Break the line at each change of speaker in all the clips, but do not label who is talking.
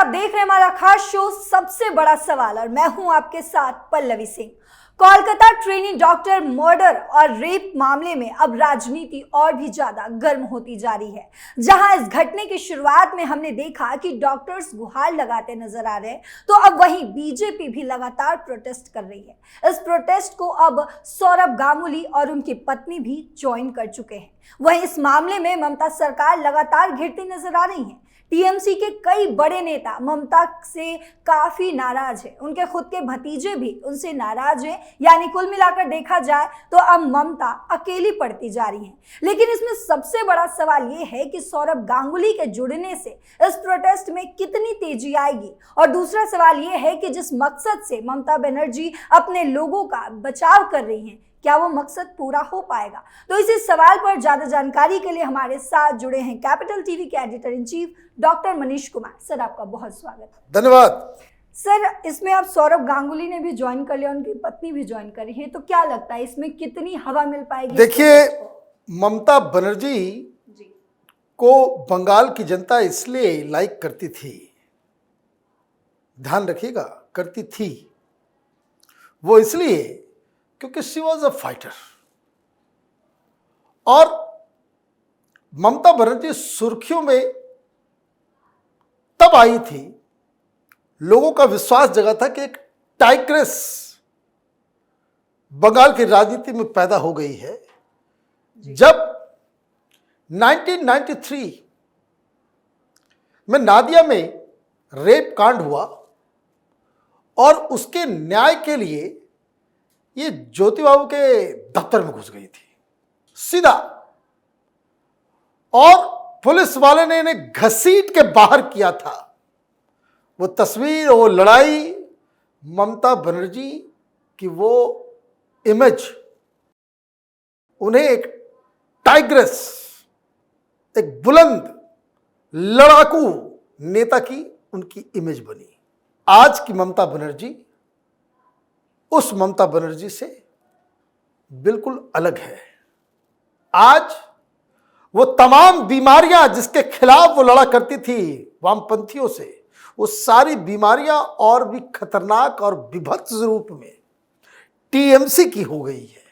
आप देख रहे हैं हमारा खास शो सबसे बड़ा सवाल और मैं हूं आपके साथ Pallavi Singh. Kolkata trainee doctor murder और रेप मामले में अब राजनीति और भी ज्यादा गर्म होती जा रही है। जहां इस घटने की शुरुआत में हमने देखा कि डॉक्टर्स गुहार लगाते नजर आ रहे हैं, तो अब वहीं बीजेपी भी लगातार प्रोटेस्ट कर रही है। इस प्रोटेस्ट को अब सौरभ गांगुली और उनकी पत्नी भी ज्वाइन कर चुके हैं। वहीं इस मामले में ममता सरकार लगातार घिरती नजर आ रही है। टीएमसी के कई बड़े नेता ममता से काफी नाराज हैं। उनके खुद के भतीजे भी उनसे नाराज हैं। यानी कुल मिलाकर देखा जाए तो अब ममता अकेली पड़ती जा रही हैं। लेकिन इसमें सबसे बड़ा सवाल यह है कि सौरभ गांगुली के जुड़ने से इस प्रोटेस्ट में कितनी तेजी आएगी, और दूसरा सवाल यह है कि जिस मकसद से ममता बनर्जी अपने लोगों का बचाव कर रही हैं, क्या वो मकसद पूरा हो पाएगा? तो इसी सवाल पर ज्यादा जानकारी के लिए हमारे साथ जुड़े हैं कैपिटल टीवी के editor in chief doctor Manish Kumar. Sir, आपका बहुत स्वागत है।
धन्यवाद।
सर, इसमें अब सौरभ गांगुली ने भी ज्वाइन कर लिया, उनकी पत्नी भी ज्वाइन करी है, तो क्या लगता है इसमें कितनी हवा मिल पाएगी?
देखिए, ममता बनर्जी को बंगाल की जनता इसलिए लाइक करती थी, ध्यान रखिएगा, करती थी वो इसलिए क्योंकि शी वॉज अ फाइटर। और ममता बनर्जी सुर्खियों में तब आई थी, लोगों का विश्वास जगा था कि एक टाइग्रेस बंगाल की राजनीति में पैदा हो गई है, जब 1993 में नादिया में रेप कांड हुआ और उसके न्याय के लिए ये ज्योति बाबू के दफ्तर में घुस गई थी सीधा, और पुलिस वाले ने इन्हें घसीट के बाहर किया था। वो तस्वीर, वो लड़ाई, ममता बनर्जी की वो इमेज, उन्हें एक टाइग्रेस, एक बुलंद लड़ाकू नेता की उनकी इमेज बनी। आज की ममता बनर्जी उस ममता बनर्जी से बिल्कुल अलग है। आज वो तमाम बीमारियां जिसके खिलाफ वो लड़ा करती थी वामपंथियों से, वो सारी बीमारियां और भी खतरनाक और विभत्स रूप में टीएमसी की हो गई है।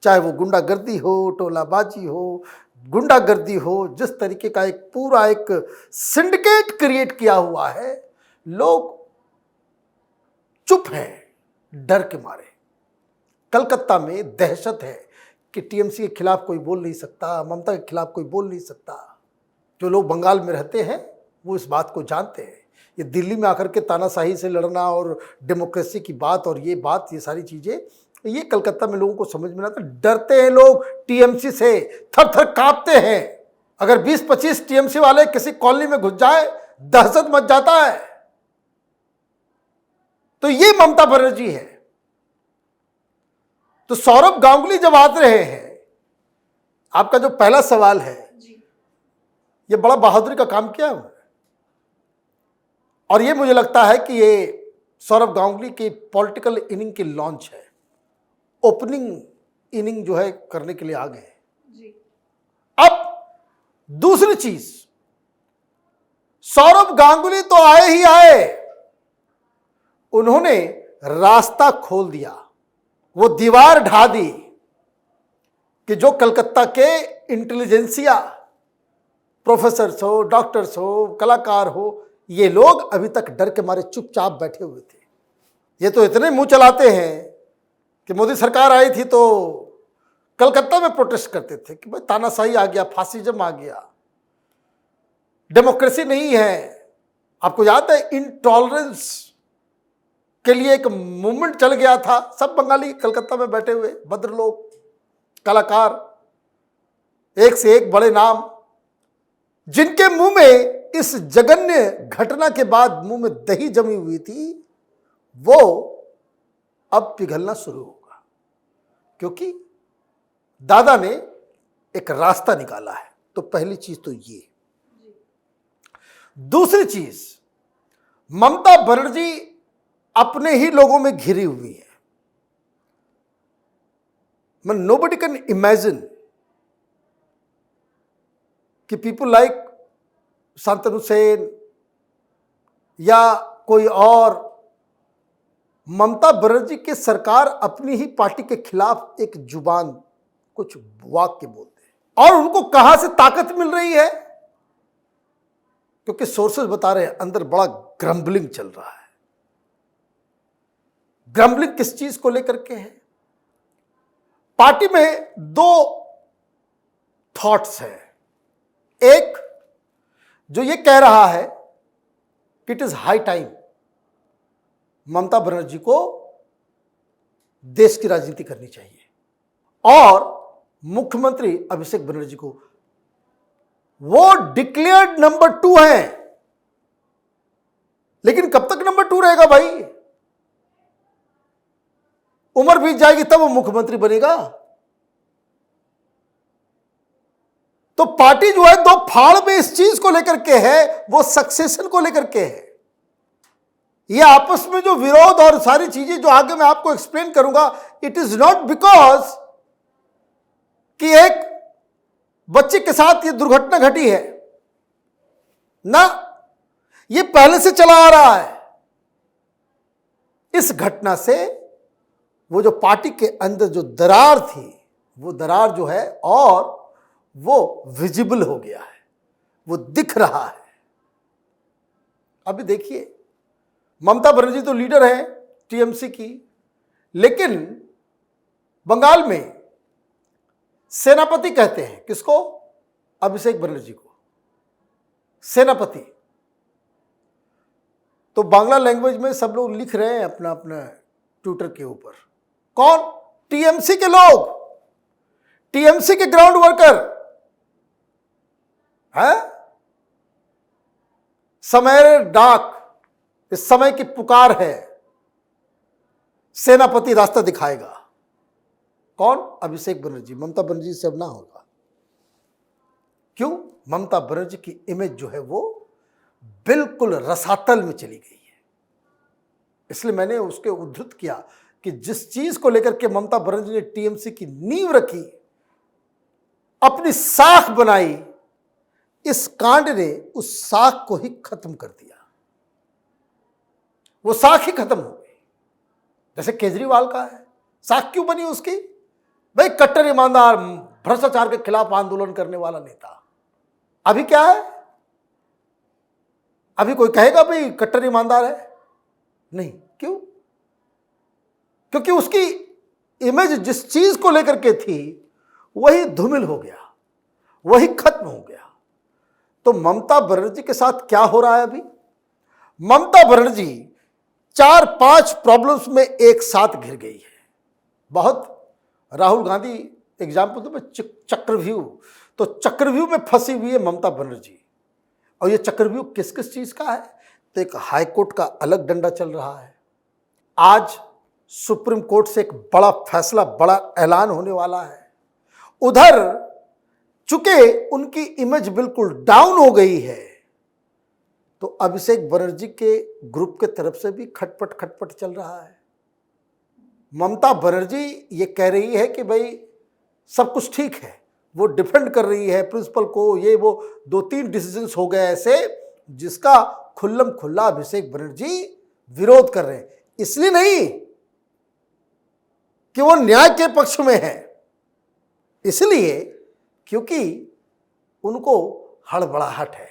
चाहे वो गुंडागर्दी हो, टोलाबाजी हो, गुंडागर्दी हो, जिस तरीके का एक पूरा एक सिंडिकेट क्रिएट किया हुआ है, लोग चुप हैं डर के मारे। कलकत्ता में दहशत है कि टीएमसी के खिलाफ कोई बोल नहीं सकता, ममता के खिलाफ कोई बोल नहीं सकता। जो लोग बंगाल में रहते हैं वो इस बात को जानते हैं। ये दिल्ली में आकर के तानाशाही से लड़ना और डेमोक्रेसी की बात और ये बात, ये सारी चीज़ें, ये कलकत्ता में लोगों को समझ में आता। डरते हैं लोग टीएमसी से, थर थर कांपते हैं। अगर 20-25 टीएमसी वाले किसी कॉलोनी में घुस जाए, दहशत मच जाता है। तो ये ममता बनर्जी है। तो सौरभ गांगुली जब आ रहे हैं, आपका जो पहला सवाल है, ये बड़ा बहादुरी का काम किया है। और ये मुझे लगता है कि ये सौरभ गांगुली की पॉलिटिकल इनिंग की लॉन्च है, ओपनिंग इनिंग जो है करने के लिए आ गए। अब दूसरी चीज, सौरभ गांगुली तो आए ही आए, उन्होंने रास्ता खोल दिया, वो दीवार ढा दी कि जो कलकत्ता के इंटेलिजेंसिया, प्रोफेसर्स हो, डॉक्टर्स हो, कलाकार हो, ये लोग अभी तक डर के मारे चुपचाप बैठे हुए थे। ये तो इतने मुंह चलाते हैं कि मोदी सरकार आई थी तो कलकत्ता में प्रोटेस्ट करते थे कि भाई तानाशाही आ गया, फासिज्म आ गया, डेमोक्रेसी नहीं है। आपको याद है इंटॉलरेंस के लिए एक मूवमेंट चल गया था, सब बंगाली कलकत्ता में बैठे हुए भद्र लोग, कलाकार, एक से एक बड़े नाम, जिनके मुंह में इस जघन्य घटना के बाद मुंह में दही जमी हुई थी, वो अब पिघलना शुरू होगा, क्योंकि दादा ने एक रास्ता निकाला है। तो पहली चीज तो ये। दूसरी चीज, ममता बनर्जी अपने ही लोगों में घिरी हुई है। नोबडी कैन इमेजिन कि पीपल लाइक शांतनु सेन या कोई और, ममता बनर्जी की सरकार अपनी ही पार्टी के खिलाफ एक जुबान, कुछ वाक्य बोलते हैं। और उनको कहां से ताकत मिल रही है? क्योंकि सोर्सेज बता रहे हैं अंदर बड़ा ग्रम्बलिंग चल रहा है। ग्रम्बलिंग किस चीज को लेकर के है? पार्टी में दो थॉट्स हैं। एक जो ये कह रहा है कि it is high time Mamata Banerjee को देश की राजनीति करनी चाहिए, और मुख्यमंत्री अभिषेक बनर्जी को, वो डिक्लेयर्ड नंबर 2 है। लेकिन कब तक नंबर 2 रहेगा भाई? उम्र बीत जाएगी तब वो मुख्यमंत्री बनेगा। तो पार्टी जो है दो फाड़ में इस चीज को लेकर के है, वो सक्सेशन को लेकर के है। ये आपस में जो विरोध और सारी चीजें जो आगे मैं आपको एक्सप्लेन करूंगा, इट इज नॉट बिकॉज कि एक बच्चे के साथ ये दुर्घटना घटी है ना, ये पहले से चला आ रहा है। इस घटना से वो जो पार्टी के अंदर जो दरार थी, वो दरार जो है और वो विजिबल हो गया है, वो दिख रहा है। अभी देखिए, ममता बनर्जी तो लीडर है टीएमसी की, लेकिन बंगाल में सेनापति कहते हैं किसको? अभिषेक बनर्जी को सेनापति। तो बांग्ला लैंग्वेज में सब लोग लिख रहे हैं अपना अपना ट्विटर के ऊपर। कौन? टीएमसी के लोग, टीएमसी के ग्राउंड वर्कर है। समय डाक, इस समय की पुकार है, सेनापति रास्ता दिखाएगा। कौन? अभिषेक बनर्जी। ममता बनर्जी से अब ना होगा। क्यों? ममता बनर्जी की इमेज जो है वो बिल्कुल रसातल में चली गई है। इसलिए मैंने उसके उद्धृत किया कि जिस चीज को लेकर के ममता बनर्जी ने टीएमसी की नींव रखी, अपनी साख बनाई, इस कांड ने उस साख को ही खत्म कर दिया। वो साख ही खत्म हो गई। जैसे केजरीवाल का है, साख क्यों बनी उसकी? भाई कट्टर ईमानदार, भ्रष्टाचार के खिलाफ आंदोलन करने वाला नेता। अभी क्या है? अभी कोई कहेगा भाई कट्टर ईमानदार है? नहीं। क्यों? क्योंकि उसकी इमेज जिस चीज को लेकर के थी वही धूमिल हो गया, वही खत्म हो गया। तो ममता बनर्जी के साथ क्या हो रहा है अभी? ममता बनर्जी 4-5 प्रॉब्लम्स में एक साथ घिर गई है। बहुत राहुल गांधी एग्जाम्पल तो चक्रव्यूह, तो चक्रव्यूह में फंसी हुई है ममता बनर्जी। और ये चक्रव्यूह किस किस चीज का है? तो एक हाईकोर्ट का अलग डंडा चल रहा है। आज सुप्रीम कोर्ट से एक बड़ा फैसला, बड़ा ऐलान होने वाला है। उधर चूंकि उनकी इमेज बिल्कुल डाउन हो गई है, तो अभिषेक बनर्जी के ग्रुप के तरफ से भी खटपट चल रहा है। ममता बनर्जी ये कह रही है कि भाई सब कुछ ठीक है, वो डिफेंड कर रही है प्रिंसिपल को, ये वो 2-3 डिसीजंस हो गए ऐसे जिसका खुल्लम खुल्ला अभिषेक बनर्जी विरोध कर रहे हैं। इसलिए नहीं कि वो न्याय के पक्ष में है, इसलिए क्योंकि उनको हड़बड़ाहट है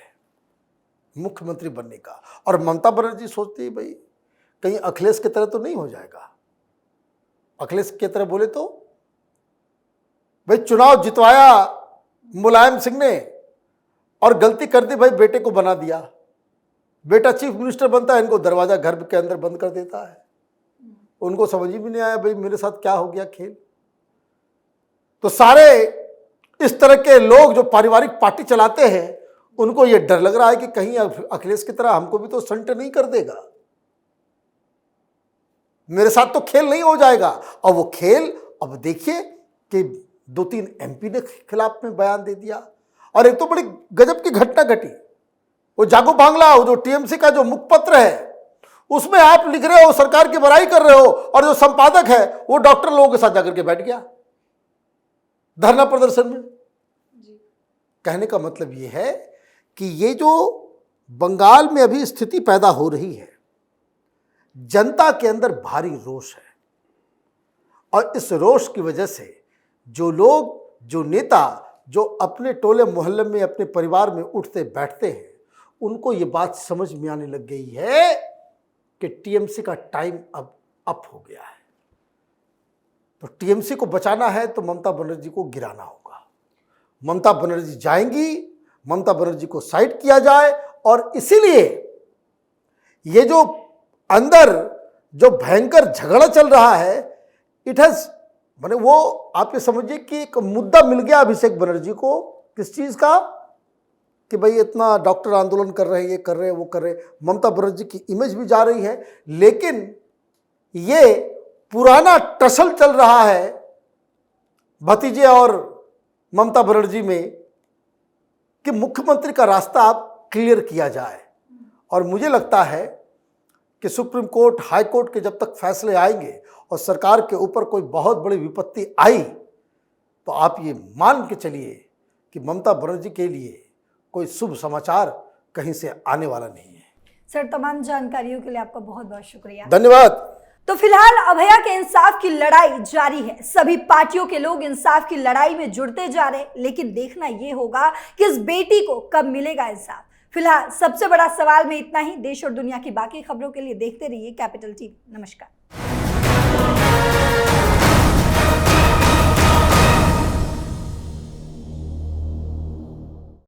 मुख्यमंत्री बनने का। और ममता बनर्जी सोचती है भाई कहीं अखिलेश की तरह तो नहीं हो जाएगा। अखिलेश की तरह बोले तो भाई चुनाव जितवाया मुलायम सिंह ने और गलती कर दी, भाई बेटे को बना दिया, बेटा चीफ मिनिस्टर बनता है, इनको दरवाजा घर के अंदर बंद कर देता है। उनको समझ ही भी नहीं आया भाई मेरे साथ क्या हो गया खेल। तो सारे इस तरह के लोग जो पारिवारिक पार्टी चलाते हैं, उनको ये डर लग रहा है कि कहीं अखिलेश की तरह हमको भी तो संट नहीं कर देगा, मेरे साथ तो खेल नहीं हो जाएगा। और वो खेल अब देखिए कि 2-3 एमपी ने खिलाफ में बयान दे दिया। और एक तो बड़ी गजब की घटना घटी, वो जागो बांग्ला, वो जो टीएमसी का जो मुखपत्र है, उसमें आप लिख रहे हो, सरकार की बड़ाई कर रहे हो, और जो संपादक है वो डॉक्टर लोगों के साथ जाकर के बैठ गया धरना प्रदर्शन में। कहने का मतलब ये है कि ये जो बंगाल में अभी स्थिति पैदा हो रही है, जनता के अंदर भारी रोष है और इस रोष की वजह से जो लोग, जो नेता, जो अपने टोले मोहल्ले में, अपने परिवार में उठते बैठते हैं, उनको ये बात समझ में आने लग गई है कि टीएमसी का टाइम अब अप हो गया है। तो टीएमसी को बचाना है तो ममता बनर्जी को गिराना होगा। ममता बनर्जी जाएंगी, ममता बनर्जी को साइड किया जाए और इसीलिए ये जो अंदर जो भयंकर झगड़ा चल रहा है, इट हैज, माने वो आप ये समझिए कि एक मुद्दा मिल गया अभिषेक बनर्जी को, किस चीज का, कि भाई इतना डॉक्टर आंदोलन कर रहे हैं, ये कर रहे हैं, वो कर रहे हैं। ममता बनर्जी की इमेज भी जा रही है, लेकिन ये पुराना टसल चल रहा है भतीजे और ममता बनर्जी में कि मुख्यमंत्री का रास्ता आप क्लियर किया जाए। और मुझे लगता है कि सुप्रीम कोर्ट, हाई कोर्ट के जब तक फैसले आएंगे और सरकार के ऊपर कोई बहुत बड़ी विपत्ति आई, तो आप ये मान के चलिए कि ममता बनर्जी के लिए कोई शुभ समाचार कहीं से आने वाला नहीं है।
सर, तमाम जानकारियों के लिए आपका बहुत बहुत शुक्रिया।
धन्यवाद।
तो फिलहाल अभया के इंसाफ की लड़ाई जारी है। सभी पार्टियों के लोग इंसाफ की लड़ाई में जुड़ते जा रहे हैं, लेकिन देखना यह होगा कि इस बेटी को कब मिलेगा इंसाफ। फिलहाल सबसे बड़ा सवाल में इतना ही। देश और दुनिया की बाकी खबरों के लिए देखते रहिए कैपिटल टीवी। नमस्कार।